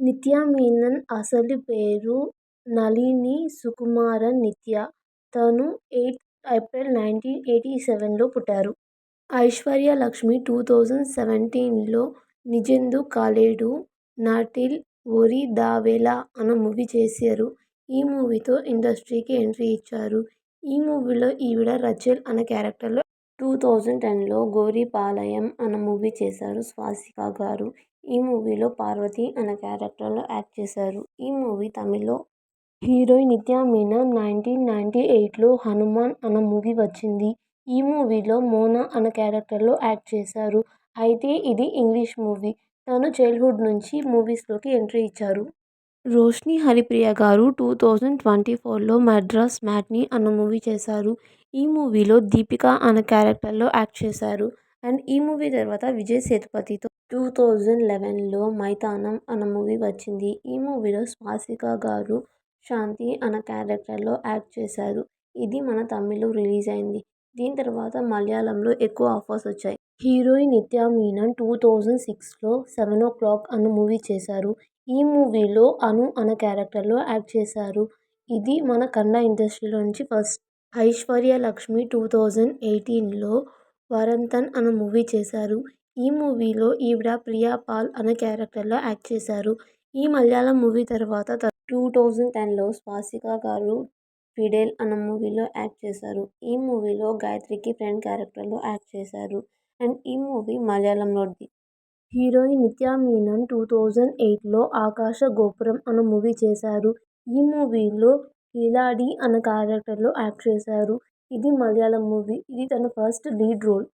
నిత్య మీనన్ అసలు పేరు నళిని సుకుమారన్ నిత్య. తను 8 ఏప్రిల్ 1987లో పుట్టారు. ఐశ్వర్య లక్ష్మి 2017లో 'నిజెందు కాలేడు నాటిల్ ఓరి దావేలా' అన్న మూవీ చేశారు. ఈ మూవీతో ఇండస్ట్రీకి ఎంట్రీ ఇచ్చారు. ఈ మూవీలో ఈవిడ రచెల్ అనే క్యారెక్టర్లో 2010లో 'గోరిపాలయం' అన్న మూవీ చేశారు స్వాసికా గారు. ఈ మూవీలో పార్వతి అనే క్యారెక్టర్లో యాక్ట్ చేశారు. ఈ మూవీ తమిళ్లో హీరోయిన్ నిత్య మీనన్ 1998లో 'హనుమాన్' అన్న మూవీ వచ్చింది. ఈ మూవీలో మోనా అనే క్యారెక్టర్లో యాక్ట్ చేశారు. అయితే ఇది ఇంగ్లీష్ మూవీ. తను చైల్డ్హుడ్ నుంచి మూవీస్లోకి ఎంట్రీ ఇచ్చారు. రోష్ని హరిప్రియ గారు 2024లో 'మద్రాస్ మ్యాట్నీ' అన్న మూవీ చేశారు. ఈ మూవీలో దీపిక అనే క్యారెక్టర్లో యాక్ట్ చేశారు. అండ్ ఈ మూవీ తర్వాత విజయ్ సేతుపతితో 2011లో 'మైథానం' అన్న మూవీ వచ్చింది. ఈ మూవీలో స్వాసికా గారు శాంతి అనే క్యారెక్టర్లో యాక్ట్ చేశారు. ఇది మన తమిళ్లో రిలీజ్ అయింది. దీని తర్వాత మలయాళంలో ఎక్కువ ఆఫర్స్ వచ్చాయి. హీరోయిన్ నిత్య మీనన్ 2006లో 7 o'clock అన్న మూవీ చేశారు. ఈ మూవీలో అను అనే క్యారెక్టర్లో యాక్ట్ చేశారు. ఇది మన కన్నడ ఇండస్ట్రీలో నుంచి ఫస్ట్. ఐశ్వర్య లక్ష్మి 2018లో 'వరంతన్' అన్న మూవీ చేశారు. ఈ మూవీలో ఈవిడ ప్రియా పాల్ అనే క్యారెక్టర్లో యాక్ట్ చేశారు. ఈ మలయాళం మూవీ తర్వాత 2010లో స్వాసికా గారు 'ఫిడేల్' అన్న మూవీలో యాక్ట్ చేశారు. ఈ మూవీలో గాయత్రికి ఫ్రెండ్ క్యారెక్టర్లో యాక్ట్ చేశారు. అండ్ ఈ మూవీ మలయాళంలోది. హీరోయిన్ నిత్య మీనన్ 2008లో 'ఆకాశ గోపురం' అన్న మూవీ చేశారు. ఈ మూవీలో కిలాడి అనే క్యారెక్టర్లో యాక్ట్ చేశారు. ఇది మలయాళం మూవీ. ఇది తన first lead role.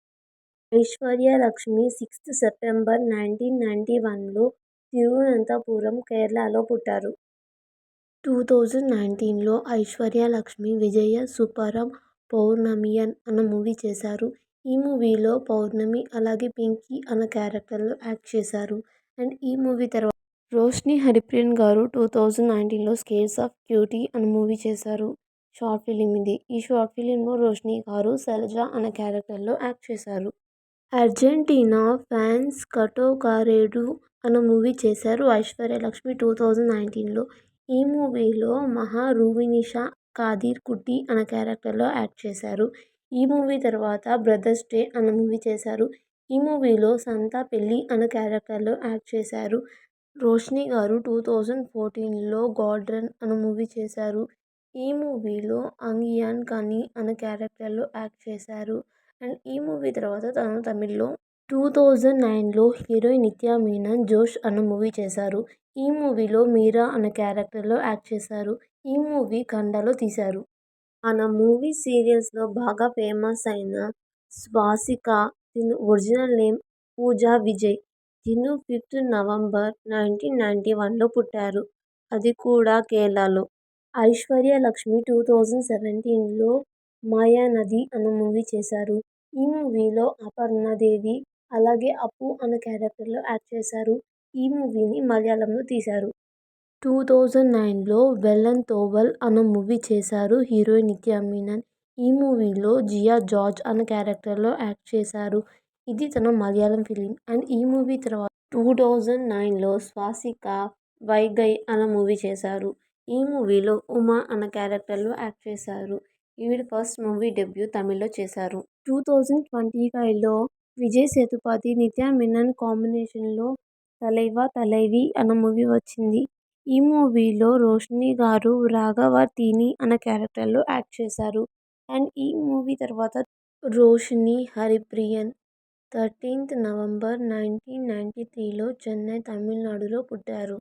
Aishwarya Lakshmi 6th September 1991లో తిరువనంతపురం, కేరళలో పుట్టారు. 2019లో ఐశ్వర్య లక్ష్మి విజయ సూపరం పౌర్ణమియన్ అన్న మూవీ చేశారు. ఈ మూవీలో పౌర్ణమి అలాగే పింకీ అన్న క్యారెక్టర్లో యాక్ట్ చేశారు. అండ్ ఈ మూవీ తర్వాత రోష్ని హరిప్రియన్ గారు 2019లో 'స్కేర్స్ ఆఫ్ క్యూటీ' అన్న మూవీ చేశారు. షార్ట్ ఫిలిం ఇది. ఈ షార్ట్ ఫిలింలో రోష్ని గారు శైలజ అనే క్యారెక్టర్లో యాక్ట్ చేశారు. అర్జెంటీనా ఫ్యాన్స్ కటోకారేడు అన్న మూవీ చేశారు ఐశ్వర్య లక్ష్మి 2019లో. ఈ మూవీలో మహరూనిషా కాదిర్ కుట్టి అనే క్యారెక్టర్లో యాక్ట్ చేశారు. ఈ మూవీ తర్వాత 'బ్రదర్స్ డే' అన్న మూవీ చేశారు. ఈ మూవీలో సంతా పెళ్లి అనే క్యారెక్టర్లో యాక్ట్ చేశారు. రోష్ని గారు 2014లో 'గార్డెన్' అన్న మూవీ చేశారు. ఈ మూవీలో అంగియాన్ కని అనే క్యారెక్టర్లో యాక్ట్ చేశారు. అండ్ ఈ మూవీ తర్వాత తను తమిళ్లో 2009లో హీరోయిన్ నిత్య మీనన్ 'జోష్' అన్న మూవీ చేశారు. ఈ మూవీలో మీరా అనే క్యారెక్టర్లో యాక్ట్ చేశారు. ఈ మూవీ కన్నడలో తీశారు. మన మూవీ సీరియల్స్లో బాగా ఫేమస్ అయిన స్వాసిక, తిను ఒరిజినల్ నేమ్ పూజా విజయ్. తిను 5th నవంబర్ 1991లో పుట్టారు. అది కూడా కేరళలో. ఐశ్వర్య లక్ష్మి 2017లో 'మాయానది' అన్న మూవీ చేశారు. ఈ మూవీలో అపర్ణాదేవి అలాగే అప్పు అనే క్యారెక్టర్లో యాక్ట్ చేశారు. ఈ మూవీని మలయాళంలో తీశారు. 2009లో 'వెల్లన్ తోవల్' అన్న మూవీ చేశారు హీరోయిన్ నిత్య మీనన్. ఈ మూవీలో జియా జార్జ్ అనే క్యారెక్టర్లో యాక్ట్ చేశారు. ఇది తన మలయాళం ఫిలిం. అండ్ ఈ మూవీ తర్వాత 2009లో స్వాసిక 'వైగై' అన్న మూవీ చేశారు. ఈ మూవీలో ఉమా అనే క్యారెక్టర్లో యాక్ట్ చేశారు. ఈవిడ ఫస్ట్ మూవీ డెబ్యూ తమిళ్లో చేశారు. 2025లో విజయ్ సేతుపతి, నిత్య మీనన్ కాంబినేషన్లో 'తలైవా తలైవి' అన్న మూవీ వచ్చింది. ఈ మూవీలో రోష్ని గారు రాఘవర్తిని అనే క్యారెక్టర్లో యాక్ట్ చేశారు. అండ్ ఈ మూవీ తర్వాత రోషిని హరిప్రియన్ 13th నవంబర్ 1993లో చెన్నై, తమిళనాడులో పుట్టారు.